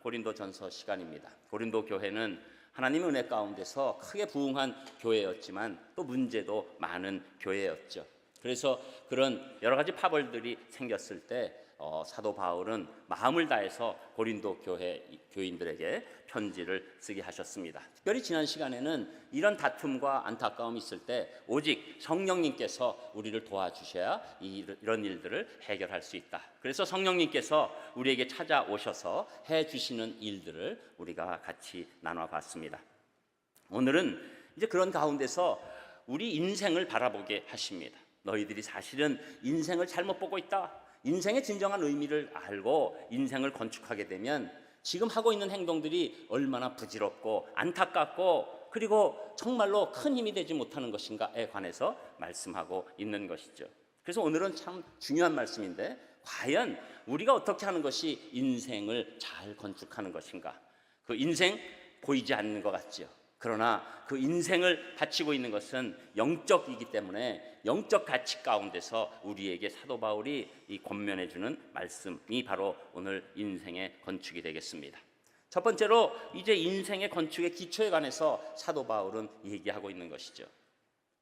고린도전서 시간입니다. 고린도 교회는 하나님의 은혜 가운데서 크게 부흥한 교회였지만 또 문제도 많은 교회였죠. 그래서 그런 여러 가지 파벌들이 생겼을 때 사도 바울은 마음을 다해서 고린도 교인들에게 편지를 쓰게 하셨습니다. 특별히 지난 시간에는 이런 다툼과 안타까움이 있을 때 오직 성령님께서 우리를 도와주셔야 이런 일들을 해결할 수 있다. 그래서 성령님께서 우리에게 찾아오셔서 해주시는 일들을 우리가 같이 나눠봤습니다. 오늘은 이제 그런 가운데서 우리 인생을 바라보게 하십니다. 너희들이 사실은 인생을 잘못 보고 있다. 인생의 진정한 의미를 알고 인생을 건축하게 되면 지금 하고 있는 행동들이 얼마나 부질없고 안타깝고 그리고 정말로 큰 힘이 되지 못하는 것인가에 관해서 말씀하고 있는 것이죠. 그래서 오늘은 참 중요한 말씀인데 과연 우리가 어떻게 하는 것이 인생을 잘 건축하는 것인가? 그 인생 보이지 않는 것 같죠. 그러나 그 인생을 바치고 있는 것은 영적이기 때문에 영적 가치 가운데서 우리에게 사도 바울이 권면해 주는 말씀이 바로 오늘 인생의 건축이 되겠습니다. 첫 번째로 이제 인생의 건축의 기초에 관해서 사도 바울은 얘기하고 있는 것이죠.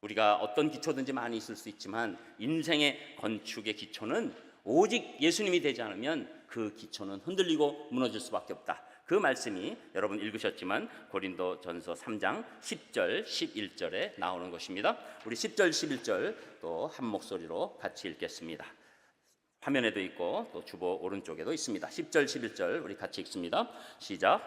우리가 어떤 기초든지 많이 있을 수 있지만 인생의 건축의 기초는 오직 예수님이 되지 않으면 그 기초는 흔들리고 무너질 수밖에 없다. 그 말씀이 여러분 읽으셨지만 고린도전서 3장 10절 11절에 나오는 것입니다. 우리 10절 11절 또 한 목소리로 같이 읽겠습니다. 화면에도 있고 또 주보 오른쪽에도 있습니다. 10절 11절 우리 같이 읽습니다. 시작.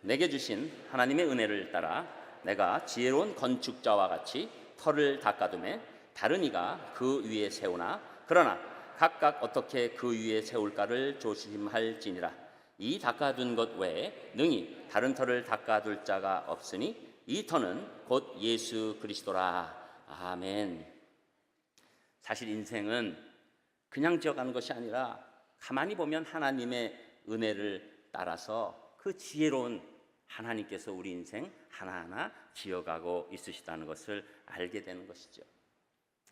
내게 주신 하나님의 은혜를 따라 내가 지혜로운 건축자와 같이 터를 닦아두매 다른 이가 그 위에 세우나 그러나 각각 어떻게 그 위에 세울까를 조심할지니라. 이 닦아둔 것 외에 능히 다른 터를 닦아둘 자가 없으니 이 터는 곧 예수 그리스도라. 아멘. 사실 인생은 그냥 지어가는 것이 아니라 가만히 보면 하나님의 은혜를 따라서 그 지혜로운 하나님께서 우리 인생 하나하나 지어가고 있으시다는 것을 알게 되는 것이죠.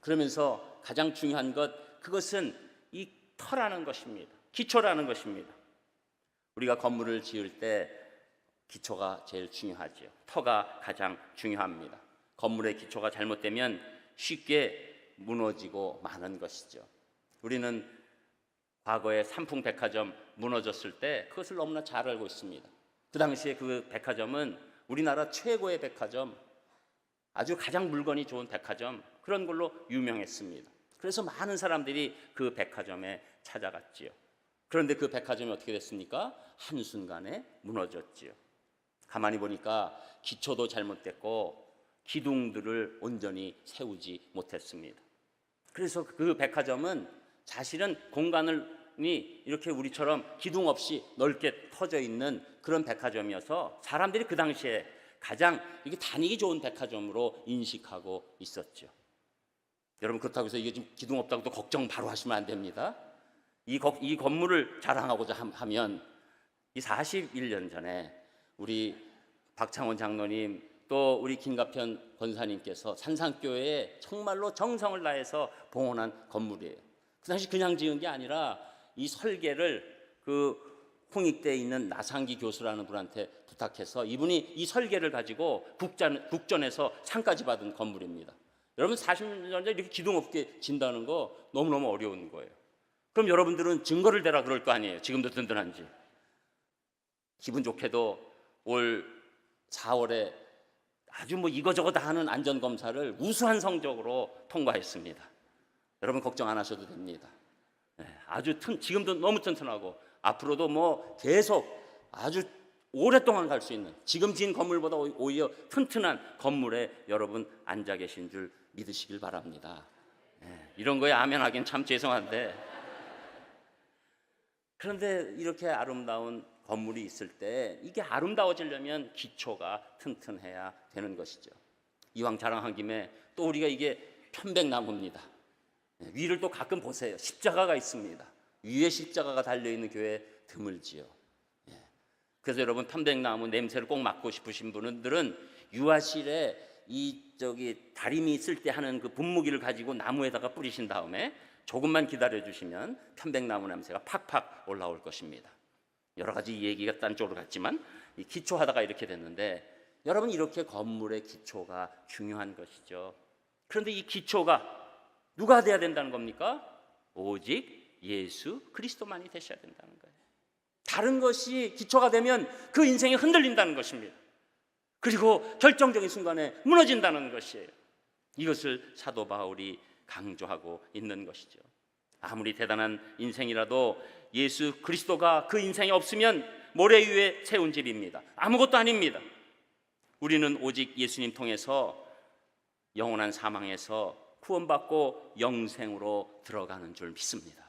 그러면서 가장 중요한 그것은 이 터라는 것입니다. 기초라는 것입니다. 우리가 건물을 지을 때 기초가 제일 중요하죠. 터가 가장 중요합니다. 건물의 기초가 잘못되면 쉽게 무너지고 마는 것이죠. 우리는 과거에 삼풍백화점 무너졌을 때 그것을 너무나 잘 알고 있습니다. 그 당시에 그 백화점은 우리나라 최고의 백화점, 아주 가장 물건이 좋은 백화점, 그런 걸로 유명했습니다. 그래서 많은 사람들이 그 백화점에 찾아갔지요. 그런데 그 백화점이 어떻게 됐습니까? 한순간에 무너졌지요. 가만히 보니까 기초도 잘못됐고 기둥들을 온전히 세우지 못했습니다. 그래서 그 백화점은 사실은 공간이 이렇게 우리처럼 기둥 없이 넓게 터져 있는 그런 백화점이어서 사람들이 그 당시에 가장 이게 다니기 좋은 백화점으로 인식하고 있었죠. 여러분 그렇다고 해서 이게 지금 기둥 없다고 또 걱정 바로 하시면 안 됩니다. 이 건물을 자랑하고자 하면 이 41년 전에 우리 박창원 장로님 또 우리 김가편 권사님께서 산상교회에 정말로 정성을 다해서 봉헌한 건물이에요. 그 당시 그냥 지은 게 아니라 이 설계를 그 홍익대에 있는 나상기 교수라는 분한테 부탁해서 이분이 이 설계를 가지고 국전에서 상까지 받은 건물입니다. 여러분 40년 전에 이렇게 기둥 없게 진다는 거 너무너무 어려운 거예요. 그럼 여러분들은 증거를 대라 그럴 거 아니에요. 지금도 든든한지. 기분 좋게도 올 4월에 아주 이거저거 다 하는 안전검사를 우수한 성적으로 통과했습니다. 여러분 걱정 안 하셔도 됩니다. 아주 지금도 너무 튼튼하고 앞으로도 계속 아주 오랫동안 갈 수 있는 지금 지은 건물보다 오히려 튼튼한 건물에 여러분 앉아 계신 줄 믿으시길 바랍니다. 이런 거에 아멘 하긴 참 죄송한데 그런데 이렇게 아름다운 건물이 있을 때 이게 아름다워지려면 기초가 튼튼해야 되는 것이죠. 이왕 자랑한 김에 또 우리가 이게 편백나무입니다. 위를 또 가끔 보세요. 십자가가 있습니다. 위에 십자가가 달려있는 교회 드물지요. 그래서 여러분 편백나무 냄새를 꼭 맡고 싶으신 분들은 유아실에 다리미 있을 때 하는 그 분무기를 가지고 나무에다가 뿌리신 다음에 조금만 기다려 주시면 편백나무 냄새가 팍팍 올라올 것입니다. 여러 가지 얘기가 딴 쪽으로 갔지만 이 기초하다가 이렇게 됐는데, 여러분 이렇게 건물의 기초가 중요한 것이죠. 그런데 이 기초가 누가 돼야 된다는 겁니까? 오직 예수 그리스도만이 되셔야 된다는 거예요. 다른 것이 기초가 되면 그 인생이 흔들린다는 것입니다. 그리고 결정적인 순간에 무너진다는 것이에요. 이것을 사도 바울이 강조하고 있는 것이죠. 아무리 대단한 인생이라도 예수 그리스도가 그 인생에 없으면 모래 위에 세운 집입니다. 아무것도 아닙니다. 우리는 오직 예수님 통해서 영원한 사망에서 구원받고 영생으로 들어가는 줄 믿습니다.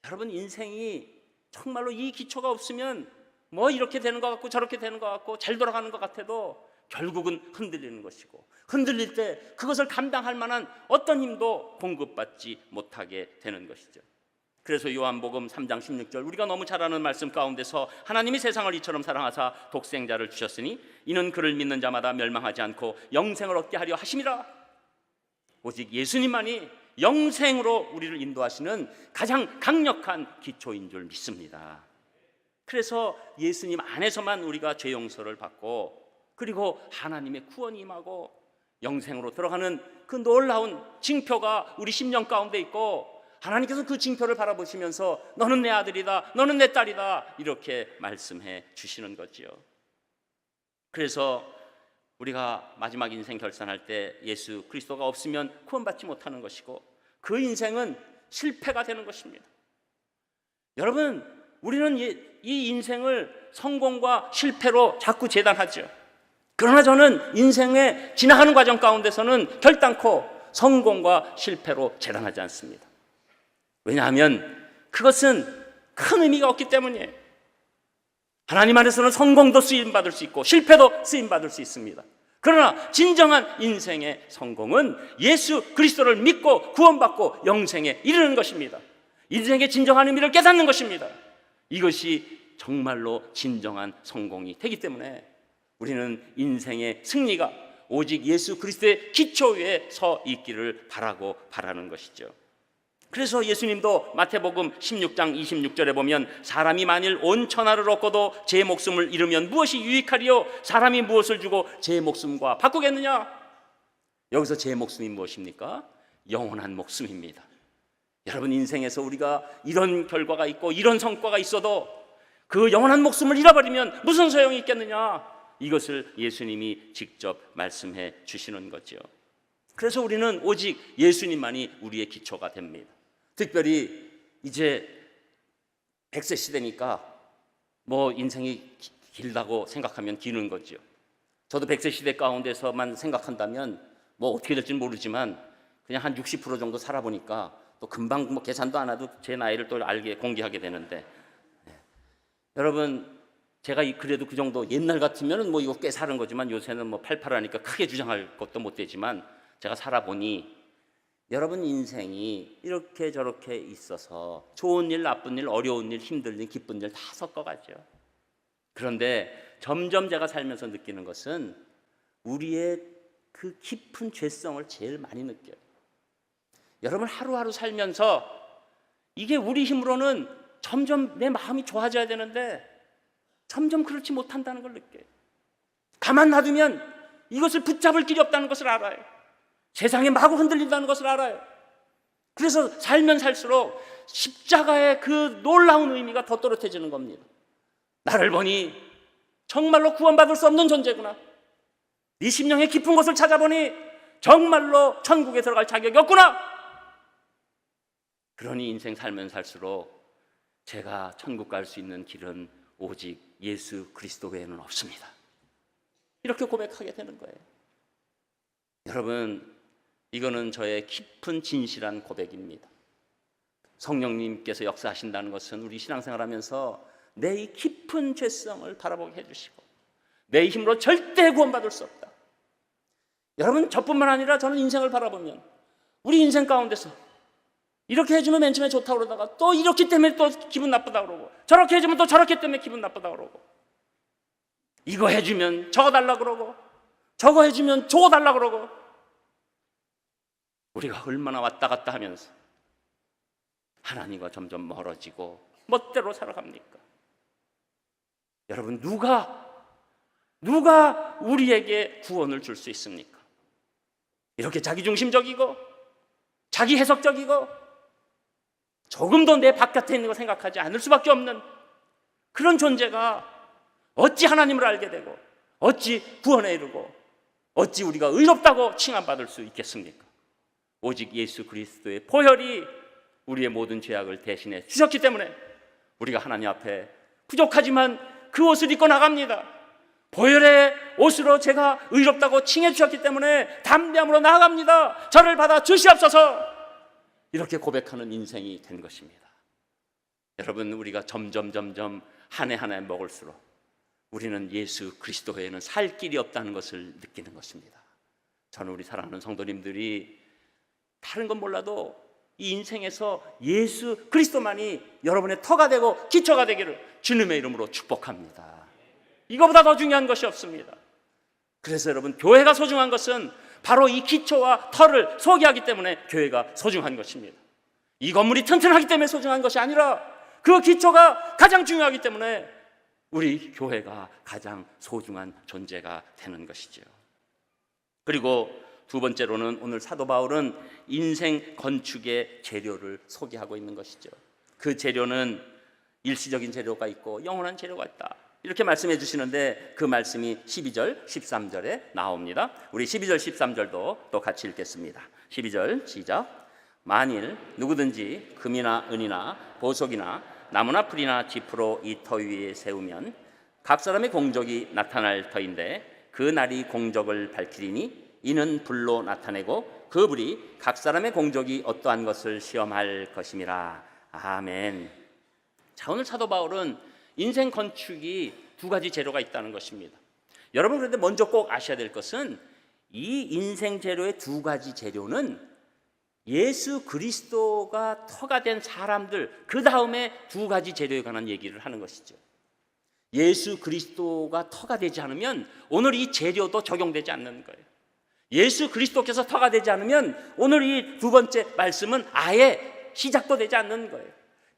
여러분 인생이 정말로 이 기초가 없으면 뭐 이렇게 되는 것 같고 저렇게 되는 것 같고 잘 돌아가는 것 같아도 결국은 흔들리는 것이고, 흔들릴 때 그것을 감당할 만한 어떤 힘도 공급받지 못하게 되는 것이죠. 그래서 요한복음 3장 16절, 우리가 너무 잘 아는 말씀 가운데서 하나님이 세상을 이처럼 사랑하사 독생자를 주셨으니 이는 그를 믿는 자마다 멸망하지 않고 영생을 얻게 하려 하심이라. 오직 예수님만이 영생으로 우리를 인도하시는 가장 강력한 기초인 줄 믿습니다. 그래서 예수님 안에서만 우리가 죄 용서를 받고, 그리고 하나님의 구원이 임하고 영생으로 들어가는 그 놀라운 징표가 우리 심령 가운데 있고, 하나님께서 그 징표를 바라보시면서 너는 내 아들이다, 너는 내 딸이다, 이렇게 말씀해 주시는 거지요. 그래서 우리가 마지막 인생 결산할 때 예수 그리스도가 없으면 구원받지 못하는 것이고, 그 인생은 실패가 되는 것입니다. 여러분, 우리는 이 인생을 성공과 실패로 자꾸 재단하죠. 그러나 저는 인생의 지나가는 과정 가운데서는 결단코 성공과 실패로 재단하지 않습니다. 왜냐하면 그것은 큰 의미가 없기 때문이에요. 하나님 안에서는 성공도 쓰임받을 수 있고 실패도 쓰임받을 수 있습니다. 그러나 진정한 인생의 성공은 예수 그리스도를 믿고 구원받고 영생에 이르는 것입니다. 인생의 진정한 의미를 깨닫는 것입니다. 이것이 정말로 진정한 성공이 되기 때문에 우리는 인생의 승리가 오직 예수 그리스도의 기초 위에 서 있기를 바라는 것이죠. 그래서 예수님도 마태복음 16장 26절에 보면 사람이 만일 온 천하를 얻고도 제 목숨을 잃으면 무엇이 유익하리요? 사람이 무엇을 주고 제 목숨과 바꾸겠느냐? 여기서 제 목숨이 무엇입니까? 영원한 목숨입니다. 여러분 인생에서 우리가 이런 결과가 있고 이런 성과가 있어도 그 영원한 목숨을 잃어버리면 무슨 소용이 있겠느냐? 이것을 예수님이 직접 말씀해 주시는 거죠. 그래서 우리는 오직 예수님만이 우리의 기초가 됩니다. 특별히 이제 100세 시대니까 뭐 인생이 길다고 생각하면 기는 거죠. 저도 100세 시대 가운데서만 생각한다면 뭐 어떻게 될지는 모르지만 그냥 한 60% 정도 살아보니까 또 금방 뭐 계산도 안 해도 제 나이를 또 공개하게 되는데, 여러분 제가 그래도 그 정도 옛날 같으면 뭐 이거 꽤 사는 거지만 요새는 뭐 88하니까 크게 주장할 것도 못 되지만 제가 살아보니 여러분 인생이 이렇게 저렇게 있어서 좋은 일, 나쁜 일, 어려운 일, 힘든 일, 기쁜 일 다 섞어가죠. 그런데 점점 제가 살면서 느끼는 것은 우리의 그 깊은 죄성을 제일 많이 느껴요. 여러분 하루하루 살면서 이게 우리 힘으로는 점점 내 마음이 좋아져야 되는데 점점 그렇지 못한다는 걸 느껴요. 가만 놔두면 이것을 붙잡을 길이 없다는 것을 알아요. 세상에 마구 흔들린다는 것을 알아요. 그래서 살면 살수록 십자가의 그 놀라운 의미가 더 또렷해지는 겁니다. 나를 보니 정말로 구원받을 수 없는 존재구나. 네 심령의 깊은 곳을 찾아보니 정말로 천국에 들어갈 자격이 없구나. 그러니 인생 살면 살수록 제가 천국 갈 수 있는 길은 오직 예수 그리스도 외에는 없습니다. 이렇게 고백하게 되는 거예요. 여러분 이거는 저의 깊은 진실한 고백입니다. 성령님께서 역사하신다는 것은 우리 신앙생활하면서 내 이 깊은 죄성을 바라보게 해주시고 내 힘으로 절대 구원받을 수 없다. 여러분 저뿐만 아니라 저는 인생을 바라보면 우리 인생 가운데서 이렇게 해주면 맨 처음에 좋다고 그러다가 또 이렇기 때문에 또 기분 나쁘다고 그러고 저렇게 해주면 또 저렇기 때문에 기분 나쁘다고 그러고 이거 해주면 저거 달라고 그러고 저거 해주면 저거 달라고 그러고 우리가 얼마나 왔다 갔다 하면서 하나님과 점점 멀어지고 멋대로 살아갑니까? 여러분, 누가 우리에게 구원을 줄 수 있습니까? 이렇게 자기중심적이고 자기 해석적이고 조금도 내 바깥에 있는 거 생각하지 않을 수밖에 없는 그런 존재가 어찌 하나님을 알게 되고 어찌 구원에 이르고 어찌 우리가 의롭다고 칭함받을 수 있겠습니까? 오직 예수 그리스도의 보혈이 우리의 모든 죄악을 대신해 주셨기 때문에 우리가 하나님 앞에 부족하지만 그 옷을 입고 나갑니다. 보혈의 옷으로 제가 의롭다고 칭해 주셨기 때문에 담대함으로 나아갑니다. 저를 받아 주시옵소서. 이렇게 고백하는 인생이 된 것입니다. 여러분, 우리가 점점 한 해 한 해 먹을수록 우리는 예수 그리스도 외에는 살 길이 없다는 것을 느끼는 것입니다. 저는 우리 사랑하는 성도님들이 다른 건 몰라도 이 인생에서 예수 그리스도만이 여러분의 터가 되고 기초가 되기를 주님의 이름으로 축복합니다. 이거보다 더 중요한 것이 없습니다. 그래서 여러분, 교회가 소중한 것은 바로 이 기초와 터를 소개하기 때문에 교회가 소중한 것입니다. 이 건물이 튼튼하기 때문에 소중한 것이 아니라 그 기초가 가장 중요하기 때문에 우리 교회가 가장 소중한 존재가 되는 것이죠. 그리고 두 번째로는 오늘 사도 바울은 인생 건축의 재료를 소개하고 있는 것이죠. 그 재료는 일시적인 재료가 있고 영원한 재료가 있다, 이렇게 말씀해 주시는데 그 말씀이 12절 13절에 나옵니다. 우리 12절 13절도 또 같이 읽겠습니다. 12절 시작. 만일 누구든지 금이나 은이나 보석이나 나무나 풀이나 짚으로 이 터 위에 세우면 각 사람의 공적이 나타날 터인데 그 날이 공적을 밝히리니 이는 불로 나타내고 그 불이 각 사람의 공적이 어떠한 것을 시험할 것임이라. 아멘. 자, 오늘 사도 바울은 인생 건축이 두 가지 재료가 있다는 것입니다. 여러분, 그런데 먼저 꼭 아셔야 될 것은 이 인생 재료의 두 가지 재료는 예수 그리스도가 터가 된 사람들, 그 다음에 두 가지 재료에 관한 얘기를 하는 것이죠. 예수 그리스도가 터가 되지 않으면 오늘 이 재료도 적용되지 않는 거예요. 예수 그리스도께서 터가 되지 않으면 오늘 이 두 번째 말씀은 아예 시작도 되지 않는 거예요.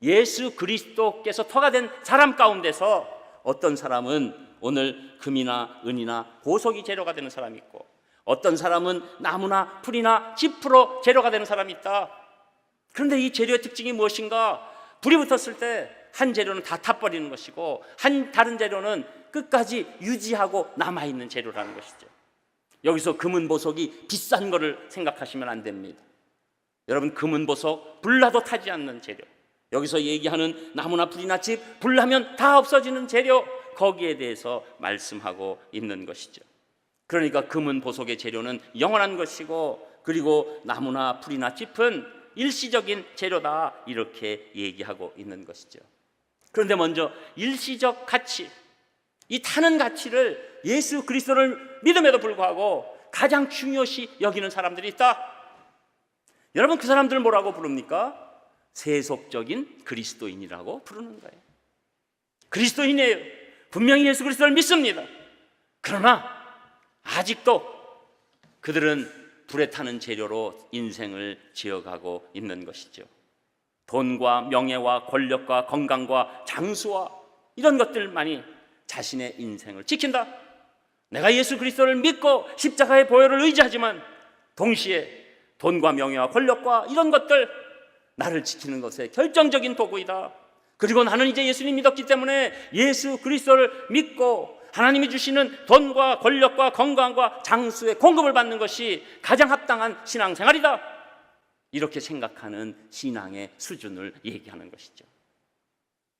예수 그리스도께서 터가 된 사람 가운데서 어떤 사람은 오늘 금이나 은이나 보석이 재료가 되는 사람이 있고 어떤 사람은 나무나 풀이나 짚으로 재료가 되는 사람이 있다. 그런데 이 재료의 특징이 무엇인가? 불이 붙었을 때 한 재료는 다 타버리는 것이고 다른 재료는 끝까지 유지하고 남아있는 재료라는 것이죠. 여기서 금은 보석이 비싼 거를 생각하시면 안 됩니다. 여러분, 금은 보석 불나도 타지 않는 재료, 여기서 얘기하는 나무나 풀이나 집, 불나면 다 없어지는 재료, 거기에 대해서 말씀하고 있는 것이죠. 그러니까 금은 보석의 재료는 영원한 것이고 그리고 나무나 풀이나 짚은 일시적인 재료다, 이렇게 얘기하고 있는 것이죠. 그런데 먼저 일시적 가치, 이 타는 가치를 예수 그리스도를 믿음에도 불구하고 가장 중요시 여기는 사람들이 있다. 여러분, 그 사람들 뭐라고 부릅니까? 세속적인 그리스도인이라고 부르는 거예요. 그리스도인이에요. 분명히 예수 그리스도를 믿습니다. 그러나 아직도 그들은 불에 타는 재료로 인생을 지어가고 있는 것이죠. 돈과 명예와 권력과 건강과 장수와 이런 것들만이 자신의 인생을 지킨다. 내가 예수 그리스도를 믿고 십자가의 보혈을 의지하지만 동시에 돈과 명예와 권력과 이런 것들, 나를 지키는 것에 결정적인 도구이다. 그리고 나는 이제 예수님 믿었기 때문에 예수 그리스도를 믿고 하나님이 주시는 돈과 권력과 건강과 장수의 공급을 받는 것이 가장 합당한 신앙생활이다. 이렇게 생각하는 신앙의 수준을 얘기하는 것이죠.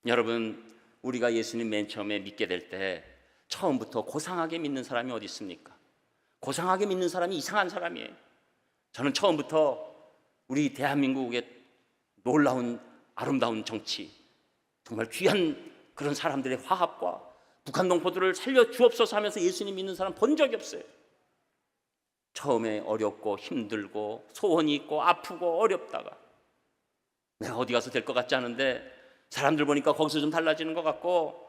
여러분, 우리가 예수님 맨 처음에 믿게 될 때 처음부터 고상하게 믿는 사람이 어디 있습니까? 고상하게 믿는 사람이 이상한 사람이에요. 저는 처음부터 우리 대한민국의 놀라운 아름다운 정치, 정말 귀한 그런 사람들의 화합과 북한 동포들을 살려주옵소서 하면서 예수님 믿는 사람 본 적이 없어요. 처음에 어렵고 힘들고 소원이 있고 아프고 어렵다가 내가 어디 가서 될 것 같지 않은데 사람들 보니까 거기서 좀 달라지는 것 같고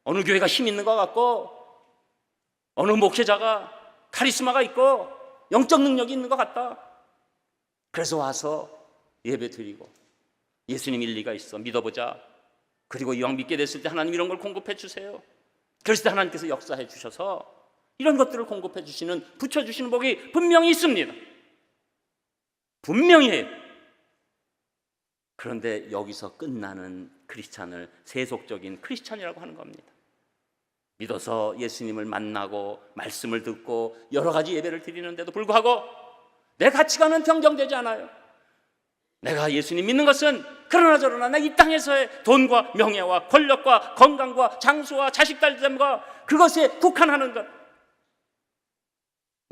어느 교회가 힘 있는 것 같고 어느 목회자가 카리스마가 있고 영적 능력이 있는 것 같다. 그래서 와서 예배 드리고 예수님 일리가 있어 믿어보자. 그리고 이왕 믿게 됐을 때 하나님 이런 걸 공급해 주세요. 그래서 하나님께서 역사해 주셔서 이런 것들을 공급해 주시는, 붙여주시는 복이 분명히 있습니다. 분명히 해요. 그런데 여기서 끝나는 크리스찬을 세속적인 크리스찬이라고 하는 겁니다. 믿어서 예수님을 만나고 말씀을 듣고 여러 가지 예배를 드리는데도 불구하고 내 가치관은 평정되지 않아요. 내가 예수님 믿는 것은 그러나 저러나 내 이 땅에서의 돈과 명예와 권력과 건강과 장수와 자식들됨과 그것에 국한하는 것.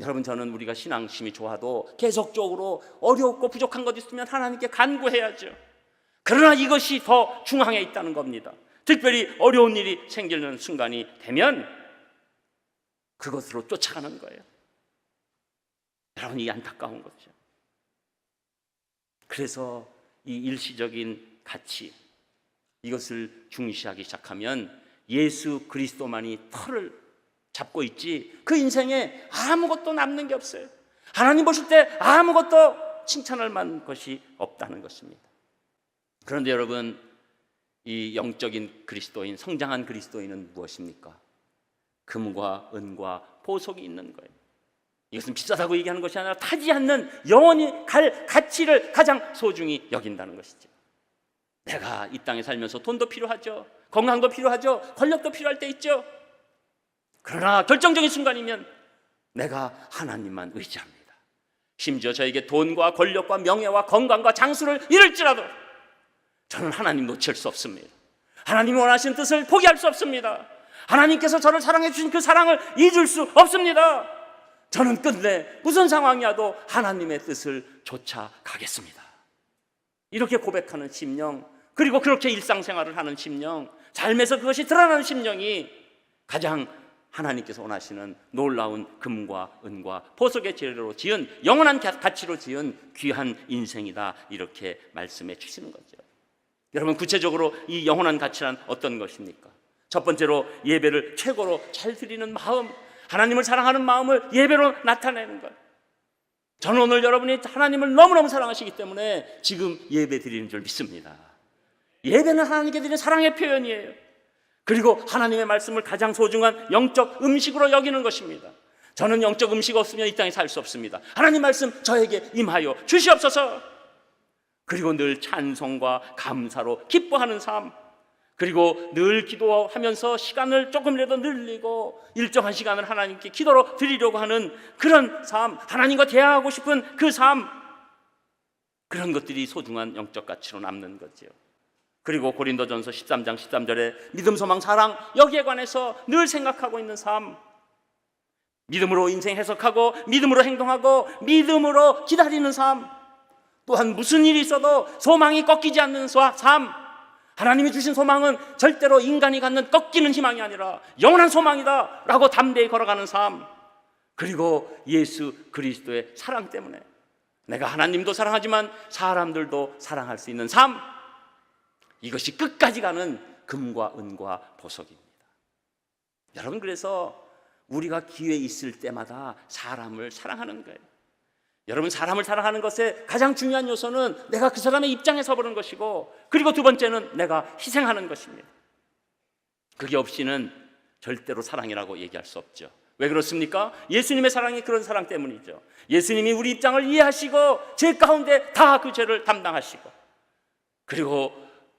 여러분, 저는 우리가 신앙심이 좋아도 계속적으로 어렵고 부족한 것 있으면 하나님께 간구해야죠. 그러나 이것이 더 중앙에 있다는 겁니다. 특별히 어려운 일이 생기는 순간이 되면 그것으로 쫓아가는 거예요. 여러분, 이 안타까운 거죠. 그래서 이 일시적인 가치, 이것을 중시하기 시작하면 예수 그리스도만이 털을 잡고 있지 그 인생에 아무것도 남는 게 없어요. 하나님 보실 때 아무것도 칭찬할 만한 것이 없다는 것입니다. 그런데 여러분, 이 영적인 그리스도인, 성장한 그리스도인은 무엇입니까? 금과 은과 보석이 있는 거예요. 이것은 비싸다고 얘기하는 것이 아니라 타지 않는 영원히 갈 가치를 가장 소중히 여긴다는 것이죠. 내가 이 땅에 살면서 돈도 필요하죠, 건강도 필요하죠, 권력도 필요할 때 있죠. 그러나 결정적인 순간이면 내가 하나님만 의지합니다. 심지어 저에게 돈과 권력과 명예와 건강과 장수를 잃을지라도 저는 하나님 놓칠 수 없습니다. 하나님이 원하시는 뜻을 포기할 수 없습니다. 하나님께서 저를 사랑해 주신 그 사랑을 잊을 수 없습니다. 저는 끝내 무슨 상황이어도 하나님의 뜻을 쫓아가겠습니다. 이렇게 고백하는 심령, 그리고 그렇게 일상생활을 하는 심령, 삶에서 그것이 드러나는 심령이 가장 하나님께서 원하시는 놀라운 금과 은과 보석의 재료로 지은, 영원한 가치로 지은 귀한 인생이다, 이렇게 말씀해 주시는 거죠. 여러분, 구체적으로 이 영원한 가치란 어떤 것입니까? 첫 번째로 예배를 최고로 잘 드리는 마음, 하나님을 사랑하는 마음을 예배로 나타내는 것. 저는 오늘 여러분이 하나님을 너무너무 사랑하시기 때문에 지금 예배 드리는 줄 믿습니다. 예배는 하나님께 드리는 사랑의 표현이에요. 그리고 하나님의 말씀을 가장 소중한 영적 음식으로 여기는 것입니다. 저는 영적 음식 없으면 이 땅에 살 수 없습니다. 하나님 말씀 저에게 임하여 주시옵소서. 그리고 늘 찬송과 감사로 기뻐하는 삶, 그리고 늘 기도하면서 시간을 조금이라도 늘리고 일정한 시간을 하나님께 기도로 드리려고 하는 그런 삶, 하나님과 대화하고 싶은 그 삶, 그런 것들이 소중한 영적 가치로 남는 거죠. 그리고 고린도전서 13장 13절에 믿음, 소망, 사랑, 여기에 관해서 늘 생각하고 있는 삶, 믿음으로 인생 해석하고 믿음으로 행동하고 믿음으로 기다리는 삶, 또한 무슨 일이 있어도 소망이 꺾이지 않는 삶, 하나님이 주신 소망은 절대로 인간이 갖는 꺾이는 희망이 아니라 영원한 소망이다 라고 담대히 걸어가는 삶, 그리고 예수 그리스도의 사랑 때문에 내가 하나님도 사랑하지만 사람들도 사랑할 수 있는 삶, 이것이 끝까지 가는 금과 은과 보석입니다. 여러분, 그래서 우리가 기회 있을 때마다 사람을 사랑하는 거예요. 여러분, 사람을 사랑하는 것의 가장 중요한 요소는 내가 그 사람의 입장에 서보는 것이고, 그리고 두 번째는 내가 희생하는 것입니다. 그게 없이는 절대로 사랑이라고 얘기할 수 없죠. 왜 그렇습니까? 예수님의 사랑이 그런 사랑 때문이죠. 예수님이 우리 입장을 이해하시고 죄 가운데 다 그 죄를 담당하시고, 그리고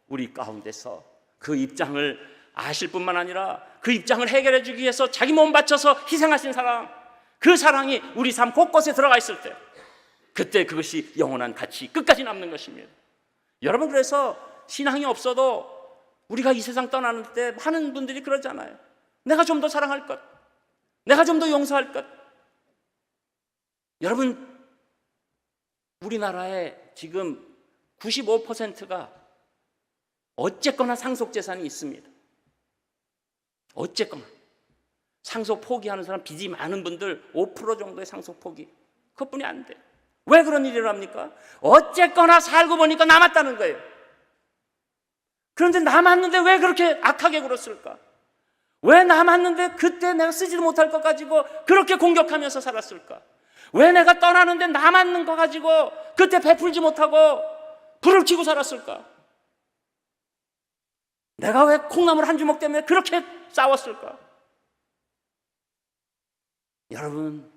우리 가운데서 그 입장을 아실 뿐만 아니라 그 입장을 해결해 주기 위해서 자기 몸 바쳐서 희생하신 사랑, 그 사랑이 우리 삶 곳곳에 들어가 있을 때, 그때 그것이 영원한 가치, 끝까지 남는 것입니다. 여러분, 그래서 신앙이 없어도 우리가 이 세상 떠나는 때 많은 분들이 그러잖아요. 내가 좀 더 사랑할 것, 내가 좀 더 용서할 것. 여러분, 우리나라에 지금 95%가 어쨌거나 상속재산이 있습니다. 어쨌거나 상속 포기하는 사람, 빚이 많은 분들 5% 정도의 상속 포기, 그것뿐이 안 돼요. 왜 그런 일이 일어납니까? 어쨌거나 살고 보니까 남았다는 거예요. 그런데 남았는데 왜 그렇게 악하게 굴었을까? 왜 남았는데 그때 내가 쓰지도 못할 것 가지고 그렇게 공격하면서 살았을까? 왜 내가 떠나는데 남았는 거 가지고 그때 베풀지 못하고 불을 켜고 살았을까? 내가 왜 콩나물 한 주먹 때문에 그렇게 싸웠을까? 여러분,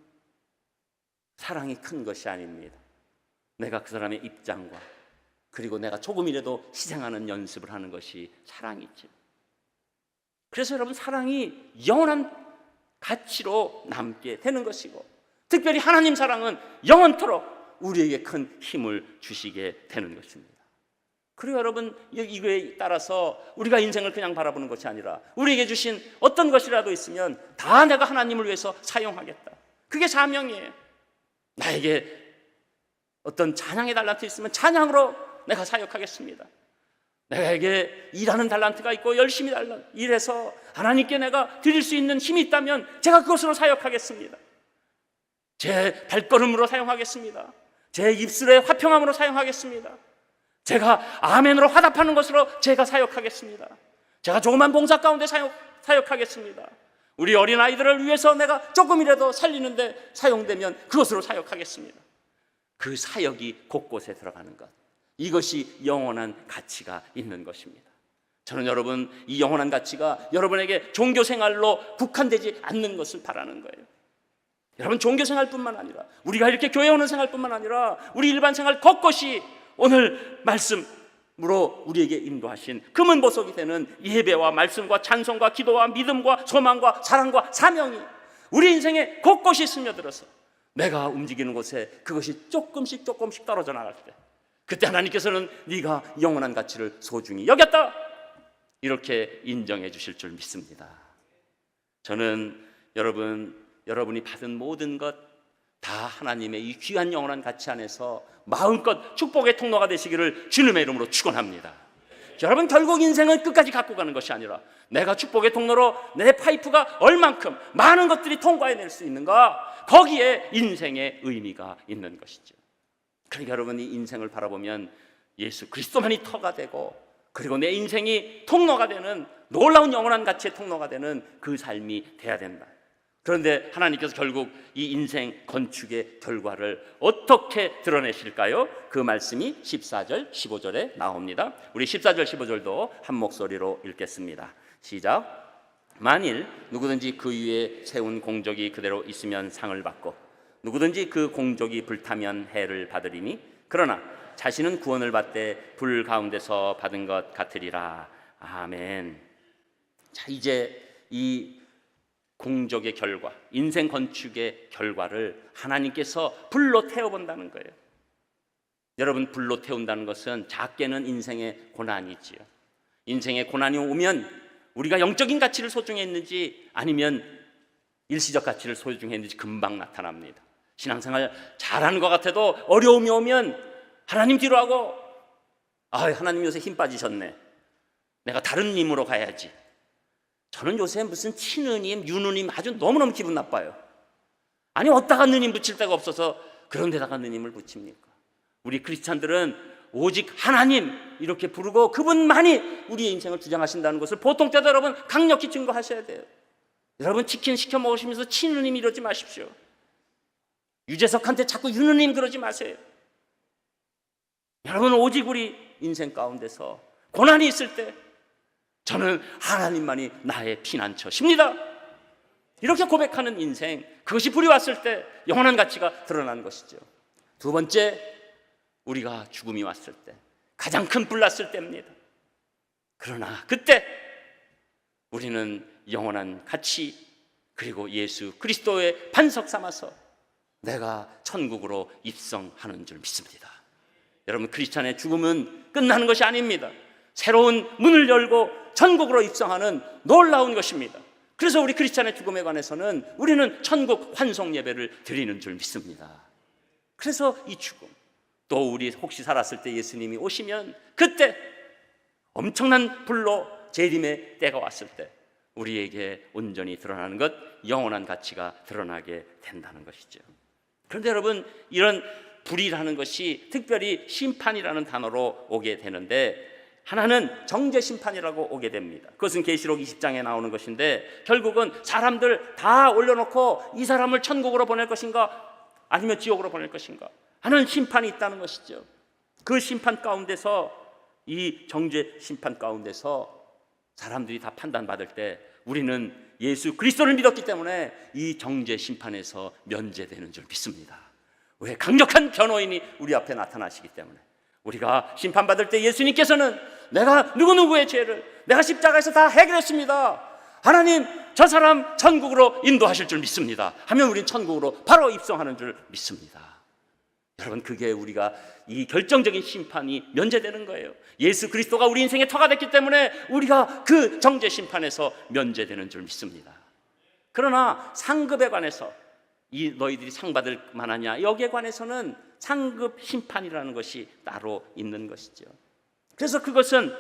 사랑이 큰 것이 아닙니다. 내가 그 사람의 입장과 그리고 내가 조금이라도 희생하는 연습을 하는 것이 사랑이죠. 그래서 여러분, 사랑이 영원한 가치로 남게 되는 것이고, 특별히 하나님 사랑은 영원토록 우리에게 큰 힘을 주시게 되는 것입니다. 그리고 여러분, 이거에 따라서 우리가 인생을 그냥 바라보는 것이 아니라 우리에게 주신 어떤 것이라도 있으면 다 내가 하나님을 위해서 사용하겠다. 그게 사명이에요. 나에게 어떤 찬양의 달란트 있으면 찬양으로 내가 사역하겠습니다. 내게 일하는 달란트가 있고 열심히 일해서 하나님께 내가 드릴 수 있는 힘이 있다면 제가 그것으로 사역하겠습니다. 제 발걸음으로 사용하겠습니다. 제 입술의 화평함으로 사용하겠습니다. 제가 아멘으로 화답하는 것으로 제가 사역하겠습니다. 제가 조그만 봉사 가운데 사역하겠습니다. 우리 어린아이들을 위해서 내가 조금이라도 살리는데 사용되면 그것으로 사역하겠습니다. 그 사역이 곳곳에 들어가는 것, 이것이 영원한 가치가 있는 것입니다. 저는 여러분, 이 영원한 가치가 여러분에게 종교생활로 국한되지 않는 것을 바라는 거예요. 여러분, 종교생활뿐만 아니라 우리가 이렇게 교회 오는 생활뿐만 아니라 우리 일반 생활 곳곳이 오늘 말씀으로 우리에게 인도하신 금은보석이 되는 예배와 말씀과 찬송과 기도와 믿음과 소망과 사랑과 사명이 우리 인생에 곳곳이 스며들어서 내가 움직이는 곳에 그것이 조금씩 떨어져 나갈 때, 그때 하나님께서는 네가 영원한 가치를 소중히 여겼다, 이렇게 인정해 주실 줄 믿습니다. 저는 여러분이 받은 모든 것 다 하나님의 이 귀한 영원한 가치 안에서 마음껏 축복의 통로가 되시기를 주님의 이름으로 축원합니다. 여러분, 결국 인생은 끝까지 갖고 가는 것이 아니라 내가 축복의 통로로 내 파이프가 얼만큼 많은 것들이 통과해낼 수 있는가, 거기에 인생의 의미가 있는 것이죠. 그러니까 여러분이 인생을 바라보면 예수 그리스도만이 터가 되고, 그리고 내 인생이 통로가 되는, 놀라운 영원한 가치의 통로가 되는 그 삶이 돼야 된다. 그런데 하나님께서 결국 이 인생 건축의 결과를 어떻게 드러내실까요? 그 말씀이 14절 15절에 나옵니다. 우리 14절 15절도 한 목소리로 읽겠습니다. 시작. 만일 누구든지 그 위에 세운 공적이 그대로 있으면 상을 받고, 누구든지 그 공적이 불타면 해를 받으리니, 그러나 자신은 구원을 받되 불 가운데서 받은 것 같으리라. 아멘. 자, 이제 이 공적의 결과, 인생 건축의 결과를 하나님께서 불로 태워본다는 거예요. 여러분, 불로 태운다는 것은 작게는 인생의 고난이지요. 인생의 고난이 오면 우리가 영적인 가치를 소중했는지 아니면 일시적 가치를 소중했는지 금방 나타납니다. 신앙생활 잘하는 것 같아도 어려움이 오면 하나님 뒤로 하고, 하나님 요새 힘 빠지셨네, 내가 다른 님으로 가야지. 저는 요새 무슨 친느님, 유느님 아주 너무너무 기분 나빠요. 아니, 어디다가 느님 붙일 데가 없어서 그런 데다가 느님을 붙입니까? 우리 크리스찬들은 오직 하나님 이렇게 부르고 그분만이 우리의 인생을 주장하신다는 것을 보통 때도 여러분 강력히 증거하셔야 돼요. 여러분, 치킨 시켜 먹으시면서 친느님 이러지 마십시오. 유재석한테 자꾸 유느님 그러지 마세요. 여러분, 오직 우리 인생 가운데서 고난이 있을 때 저는 하나님만이 나의 피난처십니다, 이렇게 고백하는 인생, 그것이 불이 왔을 때 영원한 가치가 드러나는 것이죠. 두 번째, 우리가 죽음이 왔을 때, 가장 큰 불 났을 때입니다. 그러나 그때 우리는 영원한 가치, 그리고 예수 그리스도의 반석 삼아서 내가 천국으로 입성하는 줄 믿습니다. 여러분, 크리스찬의 죽음은 끝나는 것이 아닙니다. 새로운 문을 열고 천국으로 입성하는 놀라운 것입니다. 그래서 우리 크리스찬의 죽음에 관해서는 우리는 천국 환송 예배를 드리는 줄 믿습니다. 그래서 이 죽음, 또 우리 혹시 살았을 때 예수님이 오시면 그때 엄청난 불로 재림의 때가 왔을 때 우리에게 온전히 드러나는 것, 영원한 가치가 드러나게 된다는 것이죠. 그런데 여러분, 이런 불이라는 것이 특별히 심판이라는 단어로 오게 되는데, 하나는 정죄 심판이라고 오게 됩니다. 그것은 계시록 20장에 나오는 것인데, 결국은 사람들 다 올려놓고 이 사람을 천국으로 보낼 것인가 아니면 지옥으로 보낼 것인가 하는 심판이 있다는 것이죠. 그 심판 가운데서, 이 정죄 심판 가운데서 사람들이 다 판단받을 때 우리는 예수 그리스도를 믿었기 때문에 이 정죄 심판에서 면제되는 줄 믿습니다. 왜? 강력한 변호인이 우리 앞에 나타나시기 때문에. 우리가 심판받을 때 예수님께서는 내가 누구누구의 죄를 내가 십자가에서 다 해결했습니다, 하나님 저 사람 천국으로 인도하실 줄 믿습니다 하면 우린 천국으로 바로 입성하는 줄 믿습니다. 여러분, 그게 우리가 이 결정적인 심판이 면제되는 거예요. 예수 그리스도가 우리 인생의 터가 됐기 때문에 우리가 그 정죄 심판에서 면제되는 줄 믿습니다. 그러나 상급에 관해서 이 너희들이 상 받을 만하냐, 여기에 관해서는 상급 심판이라는 것이 따로 있는 것이죠. 그래서 그것은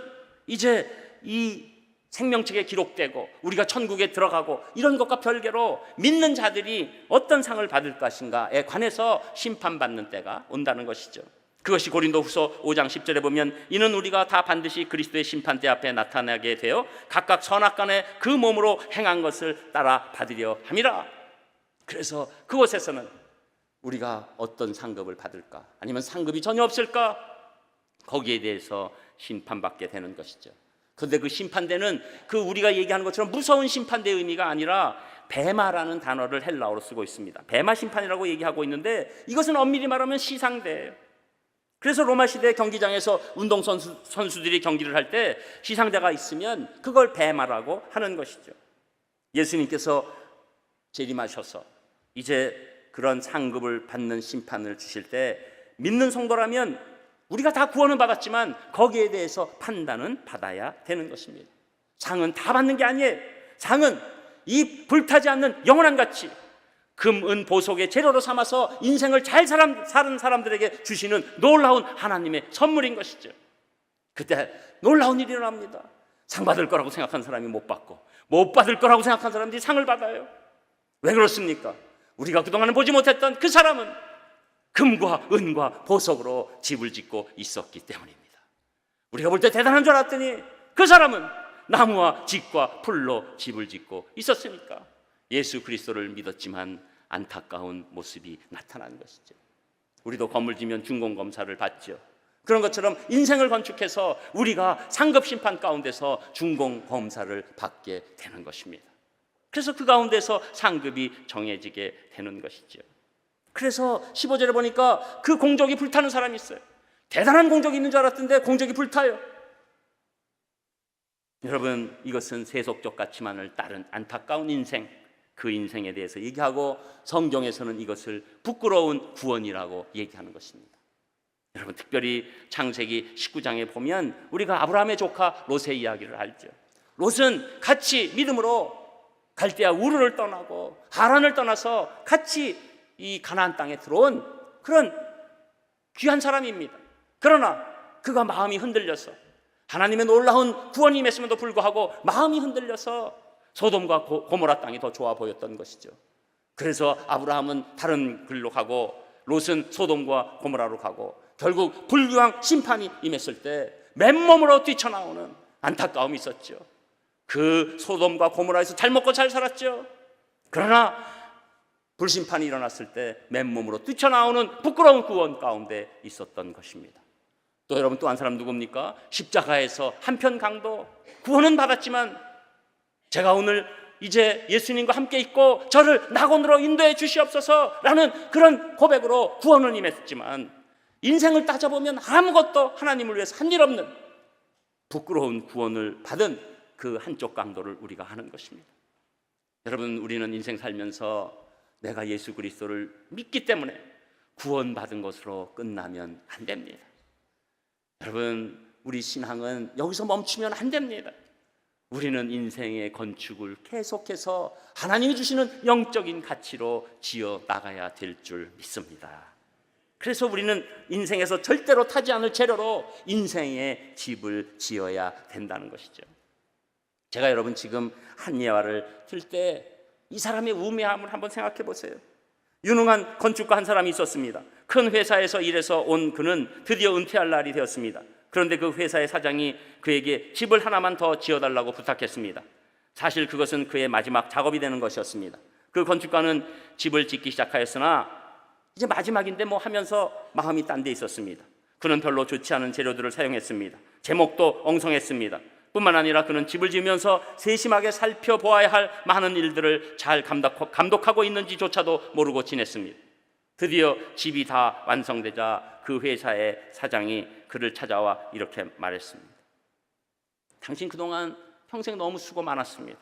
이제 이 생명책에 기록되고 우리가 천국에 들어가고 이런 것과 별개로 믿는 자들이 어떤 상을 받을 것인가에 관해서 심판받는 때가 온다는 것이죠. 그것이 고린도후서 5장 10절에 보면 이는 우리가 다 반드시 그리스도의 심판대 앞에 나타나게 되어 각각 선악간에 그 몸으로 행한 것을 따라 받으려 함이라. 그래서 그곳에서는 우리가 어떤 상급을 받을까, 아니면 상급이 전혀 없을까, 거기에 대해서 심판받게 되는 것이죠. 그런데 그 심판대는 그 우리가 얘기하는 것처럼 무서운 심판대의 의미가 아니라 베마라는 단어를 헬라어로 쓰고 있습니다. 베마 심판이라고 얘기하고 있는데 이것은 엄밀히 말하면 시상대예요. 그래서 로마 시대 경기장에서 운동선수들이 경기를 할 때 시상대가 있으면 그걸 베마라고 하는 것이죠. 예수님께서 재림하셔서 이제 그런 상급을 받는 심판을 주실 때 믿는 성도라면 우리가 다 구원은 받았지만 거기에 대해서 판단은 받아야 되는 것입니다. 상은 다 받는 게 아니에요. 상은 이 불타지 않는 영원한 가치, 금, 은, 보석의 재료로 삼아서 인생을 잘 사는 사람들에게 주시는 놀라운 하나님의 선물인 것이죠. 그때 놀라운 일이 일어납니다. 상 받을 거라고 생각한 사람이 못 받고, 못 받을 거라고 생각한 사람들이 상을 받아요. 왜 그렇습니까? 우리가 그동안은 보지 못했던 그 사람은 금과 은과 보석으로 집을 짓고 있었기 때문입니다. 우리가 볼 때 대단한 줄 알았더니 그 사람은 나무와 짚과 풀로 집을 짓고 있었으니까 예수 그리스도를 믿었지만 안타까운 모습이 나타난 것이죠. 우리도 건물 지면 준공검사를 받죠. 그런 것처럼 인생을 건축해서 우리가 상급 심판 가운데서 준공검사를 받게 되는 것입니다. 그래서 그 가운데서 상급이 정해지게 되는 것이죠. 그래서 15절에 보니까 그 공적이 불타는 사람이 있어요. 대단한 공적이 있는 줄 알았던데 공적이 불타요. 여러분, 이것은 세속적 가치만을 따른 안타까운 인생, 그 인생에 대해서 얘기하고 성경에서는 이것을 부끄러운 구원이라고 얘기하는 것입니다. 여러분, 특별히 창세기 19장에 보면 우리가 아브라함의 조카 롯의 이야기를 알죠. 롯은 같이 믿음으로 갈대아 우르를 떠나고 하란을 떠나서 같이 이 가나안 땅에 들어온 그런 귀한 사람입니다. 그러나 그가 마음이 흔들려서 하나님의 놀라운 구원이 임했음에도 불구하고 마음이 흔들려서 소돔과 고모라 땅이 더 좋아 보였던 것이죠. 그래서 아브라함은 다른 길로 가고 롯은 소돔과 고모라로 가고 결국 불교왕 심판이 임했을 때 맨몸으로 뛰쳐나오는 안타까움이 있었죠. 그 소돔과 고모라에서 잘 먹고 잘 살았죠. 그러나 불심판이 일어났을 때 맨몸으로 뛰쳐나오는 부끄러운 구원 가운데 있었던 것입니다. 또 여러분, 또 한 사람 누굽니까? 십자가에서 한편 강도, 구원은 받았지만 제가 오늘 이제 예수님과 함께 있고 저를 낙원으로 인도해 주시옵소서라는 그런 고백으로 구원은 임했지만 인생을 따져보면 아무것도 하나님을 위해서 한 일 없는 부끄러운 구원을 받은 그 한쪽 강도를 우리가 하는 것입니다. 여러분, 우리는 인생 살면서 내가 예수 그리스도를 믿기 때문에 구원받은 것으로 끝나면 안 됩니다. 여러분, 우리 신앙은 여기서 멈추면 안 됩니다. 우리는 인생의 건축을 계속해서 하나님이 주시는 영적인 가치로 지어 나가야 될 줄 믿습니다. 그래서 우리는 인생에서 절대로 타지 않을 재료로 인생의 집을 지어야 된다는 것이죠. 제가 여러분 지금 한 예화를 들 때 이 사람의 우매함을 한번 생각해 보세요. 유능한 건축가 한 사람이 있었습니다. 큰 회사에서 일해서 온 그는 드디어 은퇴할 날이 되었습니다. 그런데 그 회사의 사장이 그에게 집을 하나만 더 지어달라고 부탁했습니다. 사실 그것은 그의 마지막 작업이 되는 것이었습니다. 그 건축가는 집을 짓기 시작하였으나 이제 마지막인데 뭐 하면서 마음이 딴 데 있었습니다. 그는 별로 좋지 않은 재료들을 사용했습니다. 제목도 엉성했습니다. 뿐만 아니라 그는 집을 지으면서 세심하게 살펴보아야 할 많은 일들을 잘 감독하고 있는지조차도 모르고 지냈습니다. 드디어 집이 다 완성되자 그 회사의 사장이 그를 찾아와 이렇게 말했습니다. 당신 그동안 평생 너무 수고 많았습니다.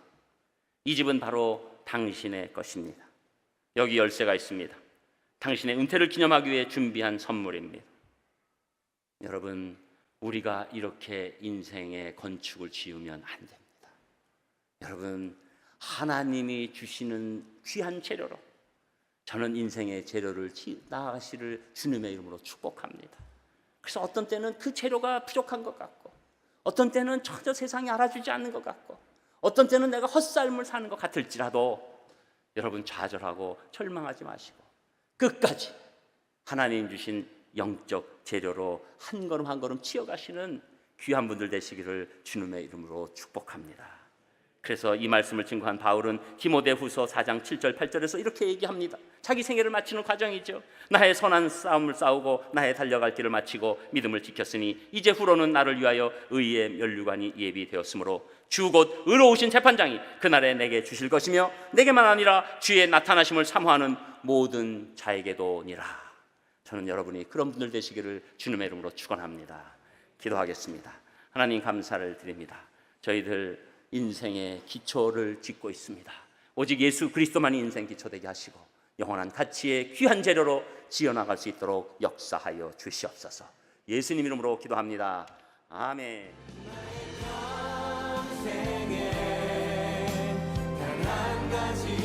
이 집은 바로 당신의 것입니다. 여기 열쇠가 있습니다. 당신의 은퇴를 기념하기 위해 준비한 선물입니다. 여러분, 우리가 이렇게 인생의 건축을 지으면 안 됩니다. 여러분, 하나님이 주시는 귀한 재료로 저는 인생의 재료를 나아가시를 주님의 이름으로 축복합니다. 그래서 어떤 때는 그 재료가 부족한 것 같고, 어떤 때는 전혀 세상이 알아주지 않는 것 같고, 어떤 때는 내가 헛살림을 사는 것 같을지라도 여러분 좌절하고 절망하지 마시고 끝까지 하나님 주신 영적 재료로 한 걸음 한 걸음 치어가시는 귀한 분들 되시기를 주님의 이름으로 축복합니다. 그래서 이 말씀을 증거한 바울은 디모데후서 4장 7절 8절에서 이렇게 얘기합니다. 자기 생애를 마치는 과정이죠. 나의 선한 싸움을 싸우고 나의 달려갈 길을 마치고 믿음을 지켰으니 이제 후로는 나를 위하여 의의 면류관이 예비되었으므로 주 곧 의로우신 재판장이 그날에 내게 주실 것이며 내게만 아니라 주의 나타나심을 사모하는 모든 자에게도니라. 저는 여러분이 그런 분들 되시기를 주님의 이름으로 축원합니다. 기도하겠습니다. 하나님 감사를 드립니다. 저희들 인생의 기초를 짓고 있습니다. 오직 예수 그리스도만이 인생 기초 되게 하시고 영원한 가치의 귀한 재료로 지어나갈 수 있도록 역사하여 주시옵소서. 예수님 이름으로 기도합니다. 아멘. 단 한 가지